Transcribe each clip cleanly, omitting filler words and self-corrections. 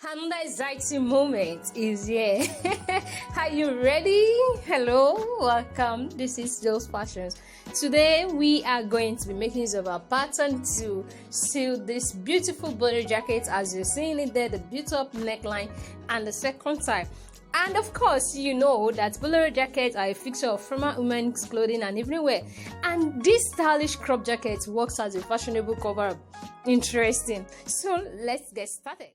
Another exciting moment is here. Are you ready? Hello, welcome. This is Joe's Passions. Today we are going to be making use of our pattern to sew this beautiful bolero jacket, as you're seeing it there, the built-up neckline and the second tie. And of course, you know that bolero jackets are a fixture of formal women's clothing and evening wear. And this stylish crop jacket works as a fashionable cover-up. Interesting. So let's get started.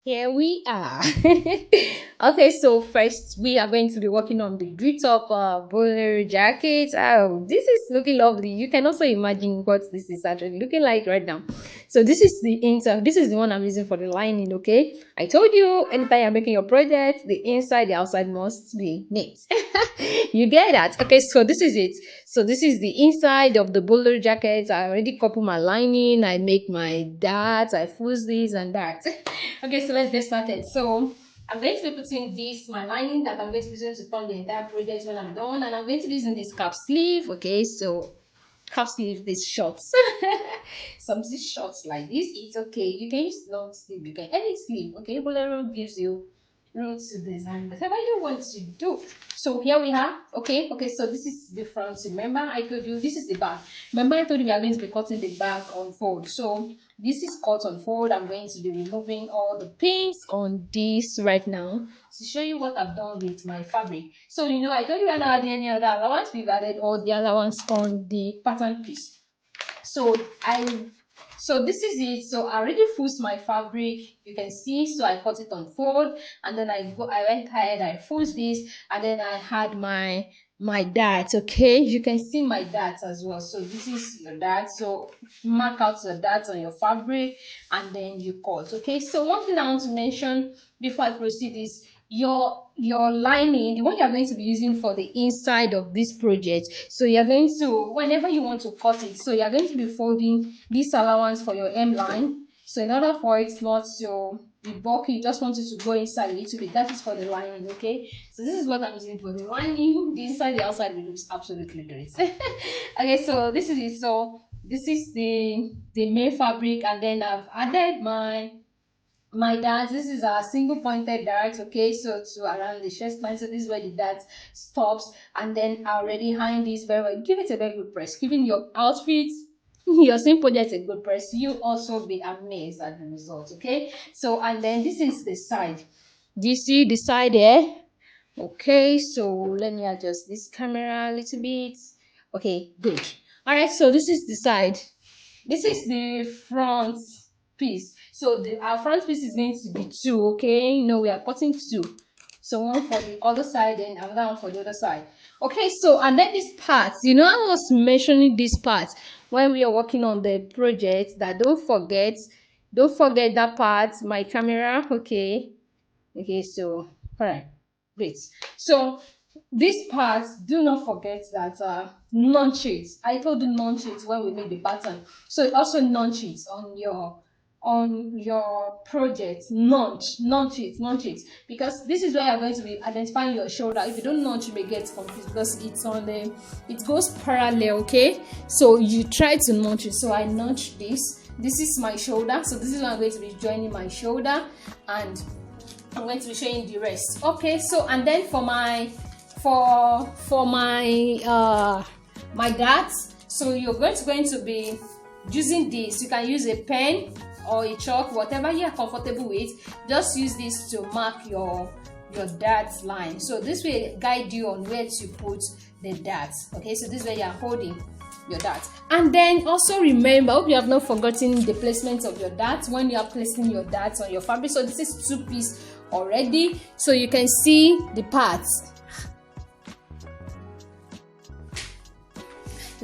Here we are. Okay, so first we are going to be working on the built-up bolero jacket. Oh, this is looking lovely. You can also imagine what this is actually looking like right now. So this is the inside. This is the one I'm using for the lining. Okay, I told you anytime you're making your project, the inside, the outside must be neat. You get that? Okay, so this is it. So this is the inside of the bolero jacket. I already couple my lining. I make my darts. I fuse this and that. Okay, so let's get started. So I'm going to be putting this, my lining that I'm going to be using to form the entire project when I'm done, and I'm going to be using this cap sleeve. Okay, so cap sleeve, these shorts. Some these shorts like this, it's okay. You can use long sleeve, you can any sleeve. Okay, bolero gives you room to design whatever you want to do. So here we have, okay, so this is the front. Remember I told you this is the back. Remember I told you we are going to be cutting the back on fold. So this is cut on fold. I'm going to be removing all the pins on this right now to show you what I've done with my fabric. So you know I told you I'm not adding any other allowance. We've added all the allowance on the pattern piece. So this is it. So I already fused my fabric, you can see. So I cut it on fold, and then I went ahead, I fused this, and then I had my darts. Okay, you can see my darts as well. So this is your dart. So mark out your darts on your fabric and then you cut. Okay, so one thing I want to mention before I proceed is your lining, the one you're going to be using for the inside of this project. So you're going to, whenever you want to cut it, so you're going to be folding this allowance for your hem line. So in order for it not to be bulky, you just want it to go inside a little bit. That is for the lining. Okay, so this is what I'm using for the lining. The inside, the outside, it looks absolutely great. Okay, so this is it. So this is the main fabric, and then I've added my darts. This is a single pointed dart. Okay, so to around the chest line. So this is where the dart stops, and then I already hang this very well. Give it a very good press, giving your outfit, your same project a good press. You also be amazed at the result. Okay, so and then this is the side. Do you see the side there? Okay, so let me adjust this camera a little bit. Okay, good. All right, so this is the side. This is the front piece. So our front piece is going to be two. Okay, no, we are cutting two. So one for the other side and another one for the other side. Okay, so and then this part, you know, I was mentioning this part when we are working on the project, that don't forget that part, my camera. Okay, so all right, great. So this part, do not forget that notch it. I told you notch it when we made the pattern. So also notch it on your project. Notch it, because this is where you're going to be identifying your shoulder. If you don't notch, you may get confused because it's on the, it goes parallel. Okay, so you try to notch it. So I notch this. This is my shoulder, so this is where I'm going to be joining my shoulder, and I'm going to be showing the rest. Okay, so and then for my my darts, so you're going to be using this. You can use a pen or a chalk, whatever you are comfortable with. Just use this to mark your dart line. So this will guide you on where to put the darts. Okay, so this is where you are holding your darts. And then also remember, I hope you have not forgotten the placement of your darts when you are placing your darts on your fabric. So this is two piece already, so you can see the parts.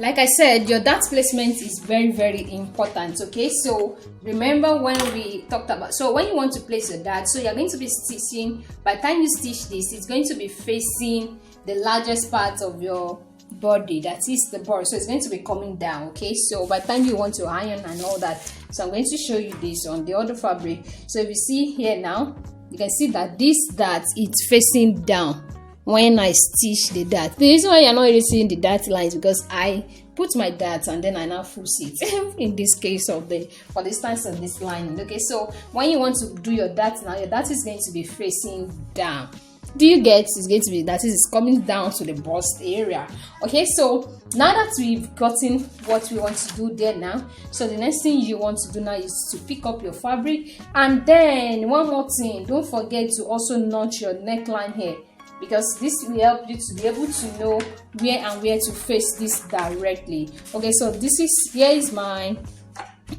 Like I said, your dart placement is very, very important. Okay, so remember when we talked about, so when you want to place your dart, so you're going to be stitching. By the time you stitch this, it's going to be facing the largest part of your body, that is the board. So it's going to be coming down. Okay, so by the time you want to iron and all that, so I'm going to show you this on the other fabric. So if you see here now, you can see that this dart is facing down. when I stitch the dart. The reason why you're not really seeing the dart lines because I put my darts and then I now fuss it in this case of the for the stance of this lining. Okay, so when you want to do your dart now, your dart is going to be facing down. Do you get? It's going to be that is coming down to the bust area. Okay, so now that we've gotten what we want to do there now, so the next thing you want to do now is to pick up your fabric, and then one more thing, don't forget to also notch your neckline here, because this will help you to be able to know where and where to face this directly. Okay, so this is here's my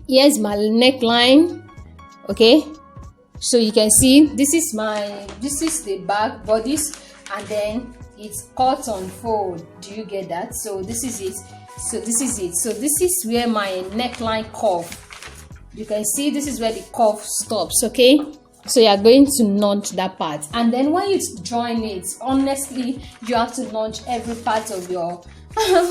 neckline. Okay, so you can see this is the back bodice, and then it's cut on fold. Do you get that? So this is it. So this is where my neckline curve. You can see this is where the curve stops. Okay, so you are going to notch that part, and then when you join it, honestly you have to notch every part of your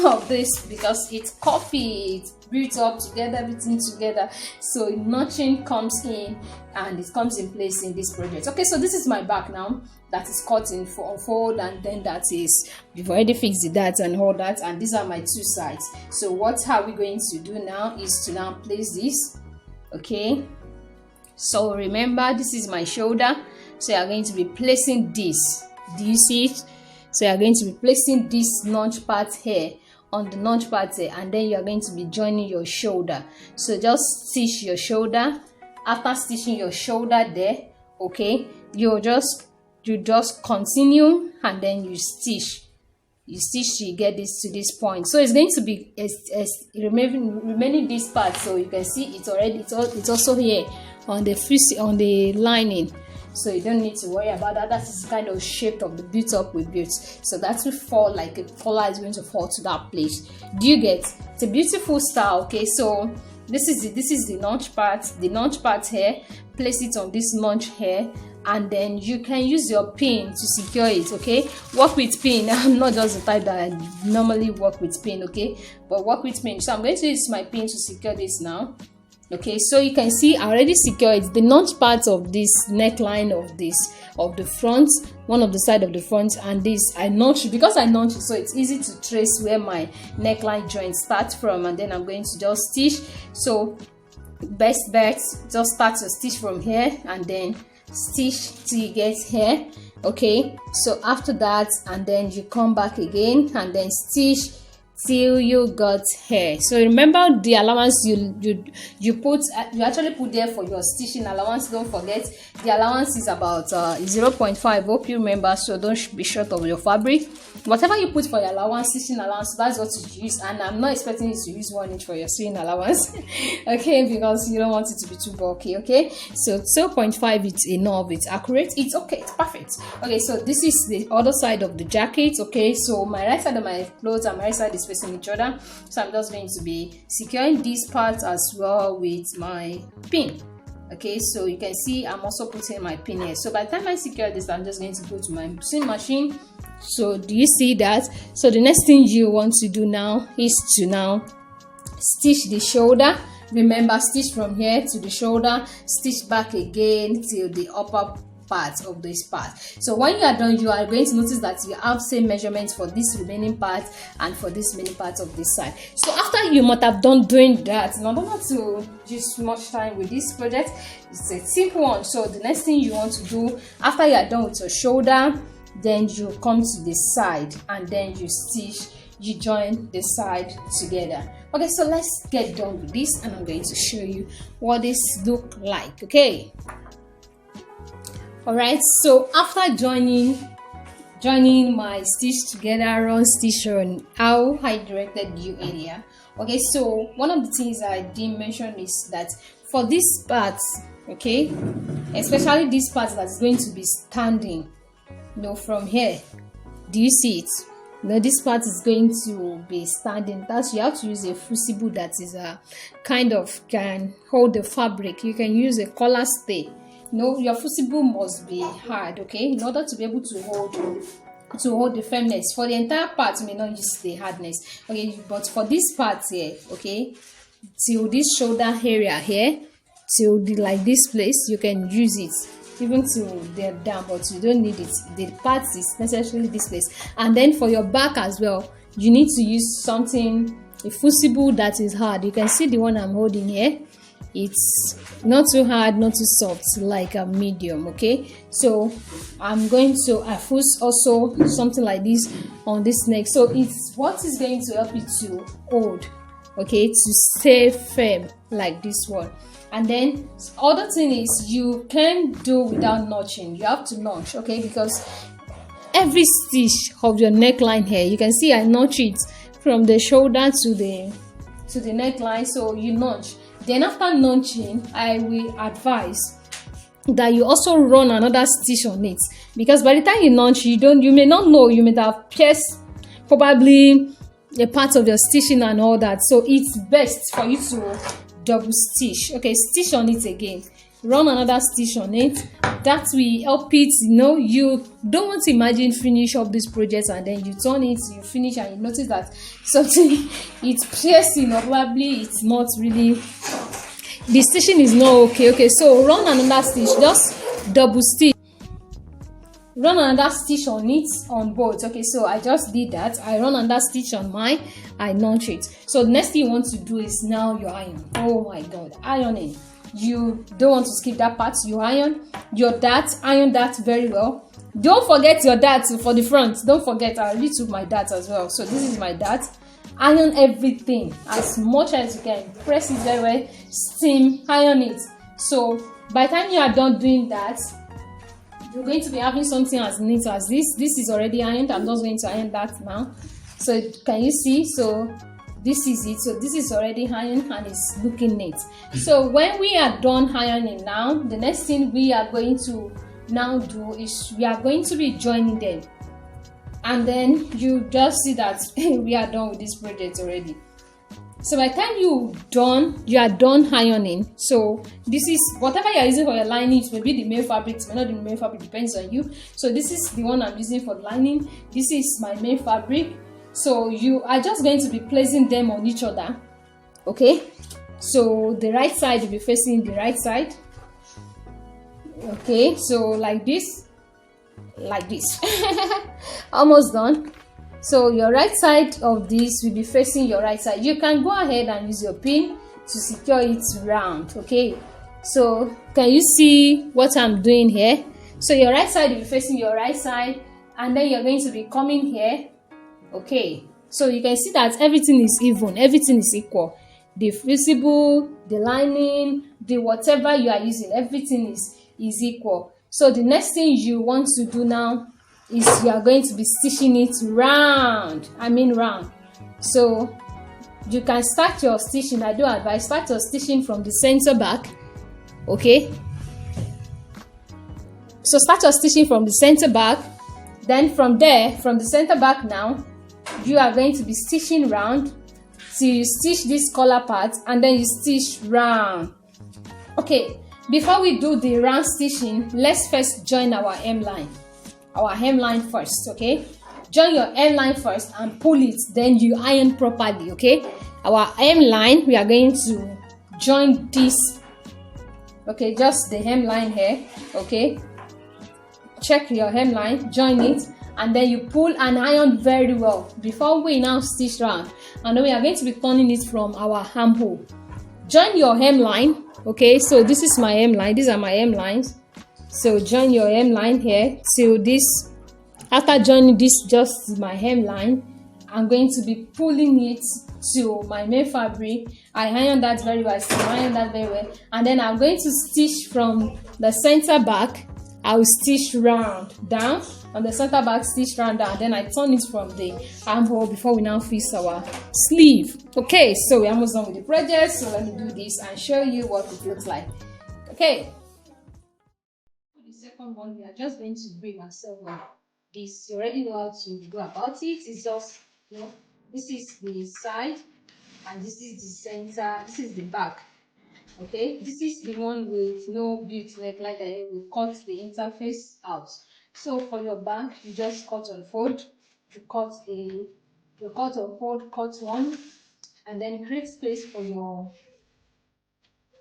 of this, because it's coffee, it's built up together, everything together. So notching comes in and it comes in place in this project. Okay, so this is my back now that is cut in fold, and then that is, we've already fixed the darts and all that, and these are my two sides. So what are we going to do now is to now place this. Okay, so remember this is my shoulder, so you are going to be placing this. Do you see it? So you are going to be placing this notch part here on the notch part here, and then you are going to be joining your shoulder. So just stitch your shoulder. After stitching your shoulder there, okay, you just continue, and then you stitch till you get this to this point. So it's going to be remaining this part. So you can see it's also here on the lining. So you don't need to worry about that. That is kind of shape of the built up with built. So that will fall like a collar is going to fall to that place. Do you get? It's a beautiful style. Okay, so this is the notch part. The notch part here. Place it on this notch here, and then you can use your pin to secure it. Okay, work with pin. I'm not just the type that I normally work with pin. Okay, but work with pin. So I'm going to use my pin to secure this now. Okay, so you can see I already secured the notch part of this neckline of the front, one of the side of the front, and this I notch because I notch it, so it's easy to trace where my neckline joint starts from, and then I'm going to just stitch. So best bet, just start to stitch from here and then stitch till you get here. Okay, so after that, and then you come back again and then stitch till you got here. So remember the allowance you actually put there for your stitching allowance. Don't forget the allowance is about 0.5. Hope you remember, so don't be short of your fabric. Whatever you put for your allowance, stitching allowance, that's what you use, and I'm not expecting you to use 1 inch for your sewing allowance. Okay, because you don't want it to be too bulky. Okay, so 0.5 it's enough, it's accurate, it's okay, it's perfect. Okay, so this is the other side of the jacket. Okay, so my right side of my clothes and my right side is facing each other, so I'm just going to be securing this part as well with my pin. Okay, so you can see I'm also putting my pin here. So by the time I secure this, I'm just going to go to my sewing machine. So do you see that? So the next thing you want to do now is to now stitch the shoulder. Remember, stitch from here to the shoulder, stitch back again till the upper part of this part. So when you are done, you are going to notice that you have same measurements for this remaining part and for this remaining part of this side. So after you might have done doing that, in order not to use much time with this project, it's a simple one. So the next thing you want to do after you are done with your shoulder, then you come to the side and then you stitch, you join the side together. Okay, so let's get done with this, and I'm going to show you what this look like. Okay, all right, so after joining my stitch together, run stitch on how I directed you earlier. Okay, so one of the things I didn't mention is that for this part, okay, especially this part that's going to be standing, you know, from here, do you see it? You know, this part is going to be standing. That's, you have to use a fusible that is a kind of can hold the fabric. You can use a collar stay. No, your fusible must be hard, okay, in order to be able to hold the firmness. For the entire part, you may not use the hardness, okay, but for this part here, okay, till this shoulder area here, till the like this place, you can use it. even to the down, but you don't need it. The part is necessarily this place. And then for your back as well, you need to use something, a fusible that is hard. You can see the one I'm holding here. It's not too hard, not too soft, like a medium. Okay, so I'm going to fuse also something like this on this neck, so it's what is going to help you to hold, okay, to stay firm like this one. And then other thing is, you can't do without notching. You have to notch, okay, because every stitch of your neckline here, you can see I notch it from the shoulder to the neckline, so you notch. Then after notching, I will advise that you also run another stitch on it, because by the time you notch, you may not know, you may have pierced probably a part of your stitching and all that. So it's best for you to double stitch. Okay, stitch on it again, run another stitch on it. That will help it. You don't want to imagine finish up this project and then you turn it, you finish, and you notice that something it's piercing, or probably it's not really, the stitching is not okay. So run another stitch, just double stitch, run another stitch on it on both. Okay, so I just did that. I run another stitch on mine, I notch it. So the next thing you want to do is now your iron. Oh my god, ironing. You don't want to skip that part. You iron your dart, iron that very well. Don't forget your dart for the front. Don't forget, I already took my dart as well. So this is my dart. Iron everything as much as you can. Press it very well, steam, iron it. So by the time you are done doing that, you're going to be having something as neat as this. This is already ironed. I'm not going to iron that now. So can you see? So this is it. So this is already ironed and it's looking neat. So when we are done ironing now, the next thing we are going to now do is we are going to be joining them. And then you just see that we are done with this project already. So by the time you are done ironing. So this is whatever you are using for your lining. It may be the main fabric, it may not be the main fabric, depends on you. So this is the one I'm using for lining. This is my main fabric. So you are just going to be placing them on each other. Okay, so the right side will be facing the right side. Okay, so like this, almost done. So your right side of this will be facing your right side. You can go ahead and use your pin to secure it round. Okay, so can you see what I'm doing here? So your right side will be facing your right side, and then you're going to be coming here. Okay, so you can see that everything is even, everything is equal. The visible, the lining, the whatever you are using, everything is equal. So the next thing you want to do now is you are going to be stitching it round. Round. So you can start your stitching. I do advise start your stitching from the center back. Okay, so start your stitching from the center back. Then from there, from the center back now, you are going to be stitching round till you stitch this collar part, and then you stitch round. Okay, before we do the round stitching, let's first join our hemline. Our hemline first. Okay, join your hemline first and pull it, then you iron properly. Okay, our hemline, we are going to join this. Okay, just the hemline here. Okay, check your hemline, join it, and then you pull and iron very well before we now stitch round. And then we are going to be turning it from our armhole. Join your hemline. Okay, so this is my hemline, these are my hemlines. So join your hemline here till this. After joining this, just my hemline, I'm going to be pulling it to my main fabric. I iron that very well, iron that very well, and then I'm going to stitch from the center back. I will stitch round down on the center back, stitch round down, then I turn it from the armhole before we now fix our sleeve. Okay, so we're almost done with the project. So let me do this and show you what it looks like. Okay, for the second one, we are just going to bring ourselves on this. You already know how to go about it. It's just, this is the side and this is the center, this is the back. Okay, this is the one with no built neckline, and we cut the interface out. So for your back, you just cut and fold. You cut and fold, cut one, and then create space for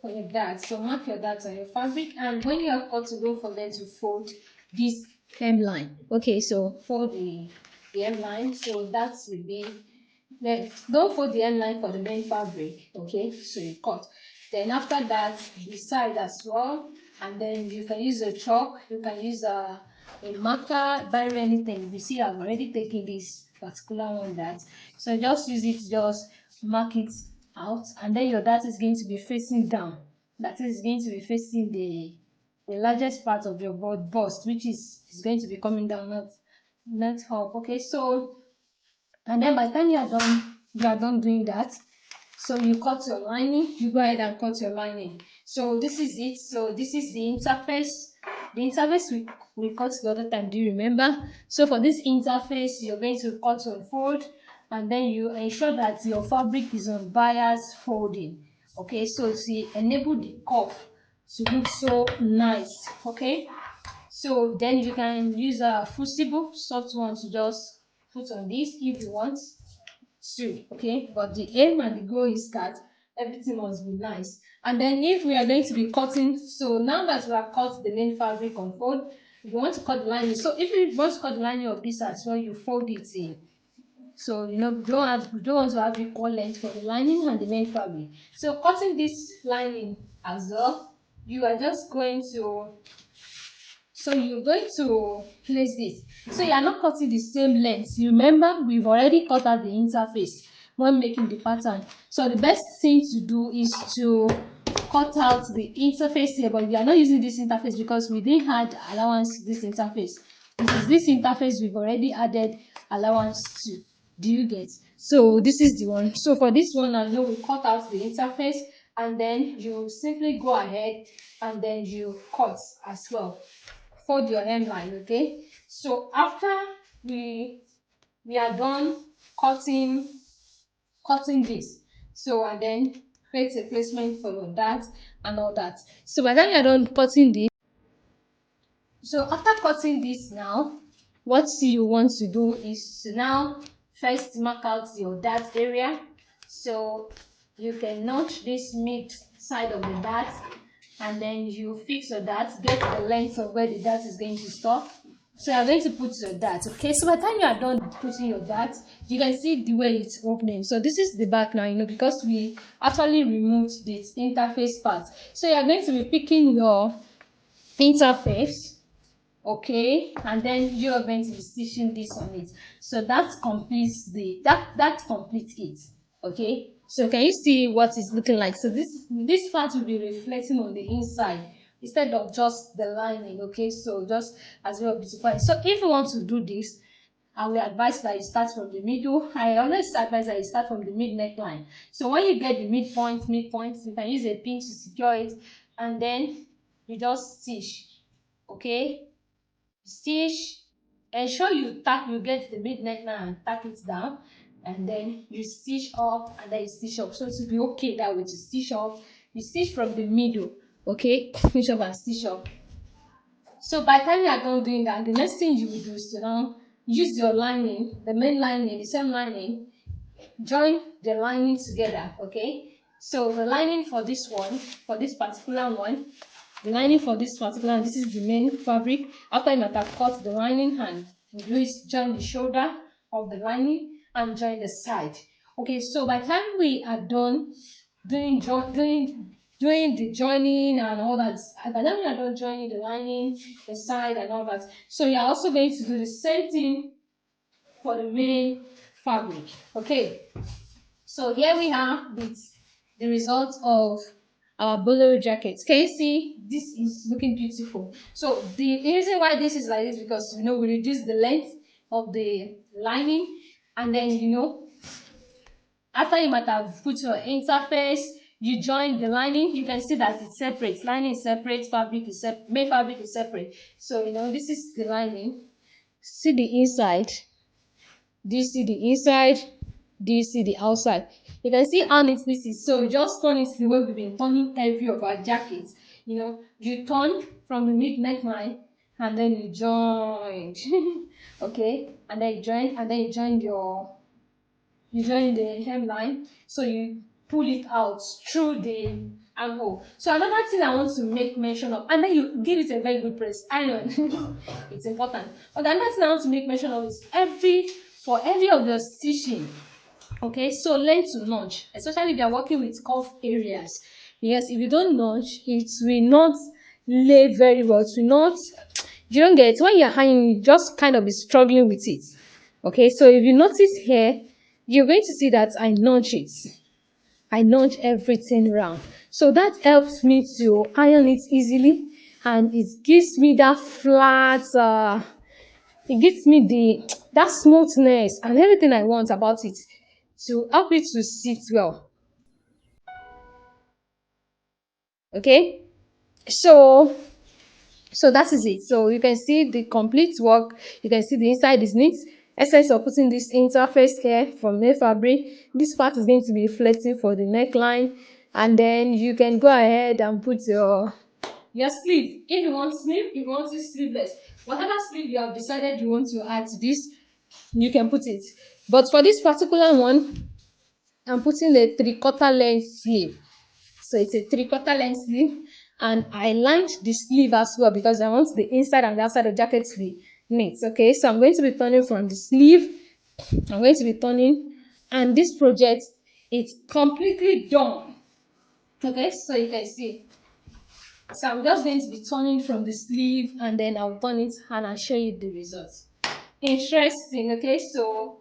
for your darts. So mark your darts on your fabric, and when you are cut to don't forget to fold this hemline. Okay, so fold the hemline. So that will be, then don't fold the hemline for the main fabric. Okay, so you cut. Then after that, the side as well, and then you can use a chalk, you can use a marker, bury anything. You see, I've already taken this particular one that, so just use it, just mark it out, and then your dart is going to be facing down. That is going to be facing the largest part of your bust, which is going to be coming down, not up. Okay, so, and then by the time you are done doing that, so you cut your lining, you go ahead and cut your lining. So this is it. So this is the interface. The interface we cut the other time, do you remember? So for this interface, you're going to cut on fold, and then you ensure that your fabric is on bias folding. Okay, so see, enable the curve to look so nice. Okay, so then you can use a fusible soft one to just put on this if you want to. Okay, but the aim and the goal is that everything must be nice. And then if we are going to be cutting, so now that we have cut the main fabric on fold, if you want to cut the lining, so if you want to cut the lining of this as well, you fold it in. So you know, don't want to have equal length for the lining and the main fabric. So cutting this lining as well, you are just going to, so you're going to place this. So you are not cutting the same length. You remember we've already cut out the interface when making the pattern. So the best thing to do is to cut out the interface here, but we are not using this interface because we didn't add allowance to this interface. It is this interface we've already added allowance to. Do you get? So this is the one. So for this one, I know we cut out the interface, and then you simply go ahead and then you cut as well. Fold your hemline. Okay, so after we are done cutting this, so and then create a placement for that and all that. So by the time you're done cutting this, so after cutting this now, what you want to do is to now first mark out your dart area. So you can notch this mid side of the dart, and then you fix your dart, get the length of where the dart is going to stop. So you're going to put your dart. Okay, so by the time you are done putting your dart, you can see the way it's opening. So this is the back now, you know, because we actually removed this interface part. So you're going to be picking your interface, okay, and then you are going to be stitching this on it. So that completes that completes it. Okay, so can you see what it's looking like? So this part will be reflecting on the inside instead of just the lining. Okay, so just as well beautify. So if you want to do this, I will advise that you start from the middle. I always advise that you start from the mid neckline. So when you get the midpoint, you can use a pin to secure it, and then you just stitch. Okay, stitch, ensure you get the mid neckline and tack it down, and then you stitch up and then you stitch up. So it will be okay that way to stitch up. You stitch from the middle. Okay, finish up and stitch up. So by the time you are done doing that, the next thing you will do is to now use your lining, the main lining, the same lining, join the lining together. Okay, so the lining for this one, for this particular one, the lining for this particular, this is the main fabric. After you might have cut the lining, and you do is join the shoulder of the lining and join the side. Okay, so by the time we are done doing the joining and all that, by the time we are done joining the lining, the side and all that, so you are also going to do the same thing for the main fabric. Okay, so here we have the result of our bolero jacket. Can you see this is looking beautiful? So the reason why this is like this, because you know we reduce the length of the lining, and then you know after you might have put your interface, you join the lining, you can see that it's separate. Lining is separate, fabric is separate, main fabric is separate. So you know this is the lining. See the inside. Do you see the inside? Do you see the outside? You can see how neat this is. So just turn it the way we've been turning every of our jackets. You know, you turn from the mid neckline and then you join. Okay, and then you join, and then you join the hemline. So you pull it out through the armhole. So another thing I want to make mention of, and then you give it a very good press iron. It's important. But another thing I want to make mention of is every of the stitching. Okay, so learn to notch, especially if you are working with cuff areas. Yes, if you don't notch, it will not lay very well. It will not. You don't get when you're hanging, you just kind of be struggling with it. Okay, so if you notice here, you're going to see that I notch it. I nudge everything round. So that helps me to iron it easily, and it gives me that flat, it gives me the that smoothness and everything I want about it to help it to sit well. Okay, so that is it. So you can see the complete work. You can see the inside is neat. Essence of putting this interface here from main fabric. This part is going to be reflective for the neckline, and then you can go ahead and put your sleeve. If you want sleeve, if you want it sleeveless, whatever sleeve you have decided you want to add to this, you can put it. But for this particular one, I'm putting a 3/4 length sleeve. So it's a 3/4 length sleeve, and I lined the sleeve as well because I want the inside and the outside of the jacket to be neat. Okay, so I'm going to be turning from the sleeve. I'm going to be turning, and this project is completely done. Okay, so you can see. So I'm just going to be turning from the sleeve, and then I'll turn it and I'll show you the results. Interesting. Okay, so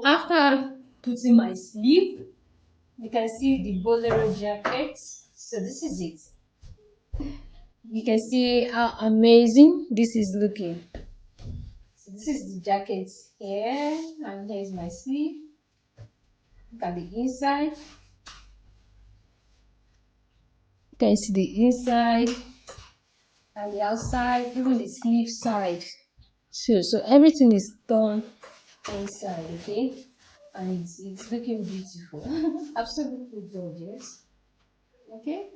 after putting my sleeve, you can see the bolero jacket. So this is it. You can see how amazing this is looking. So this is the jacket here, and here's my sleeve. Look at the inside. You can see the inside and the outside, even the sleeve side. So everything is done inside, okay? And it's looking beautiful. Absolutely gorgeous. Okay?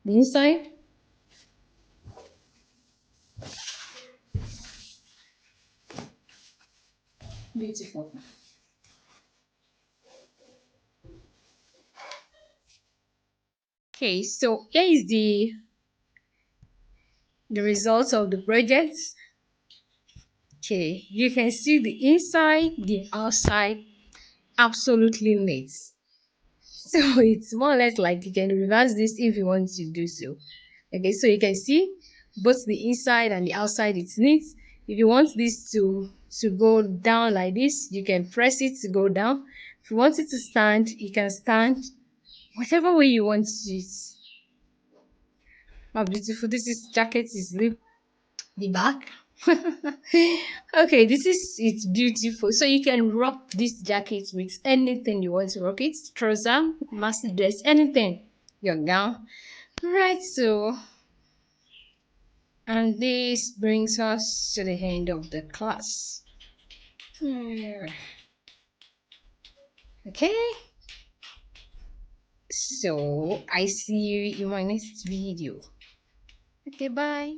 The inside, beautiful. Okay, so here is the results of the project. Okay, you can see the inside, the outside, absolutely neat. So it's more or less like you can reverse this if you want to do so. Okay, so you can see both the inside and the outside, it's neat. If you want this to go down like this, you can press it to go down. If you want it to stand, you can stand. Whatever way you want it. How beautiful this is jacket is the back. Okay, this is it's beautiful. So you can rock this jacket with anything you want to rock it. Trouser, master dress, anything. Your gown. Right, so and this brings us to the end of the class. Okay, so I see you in my next video. Okay, bye.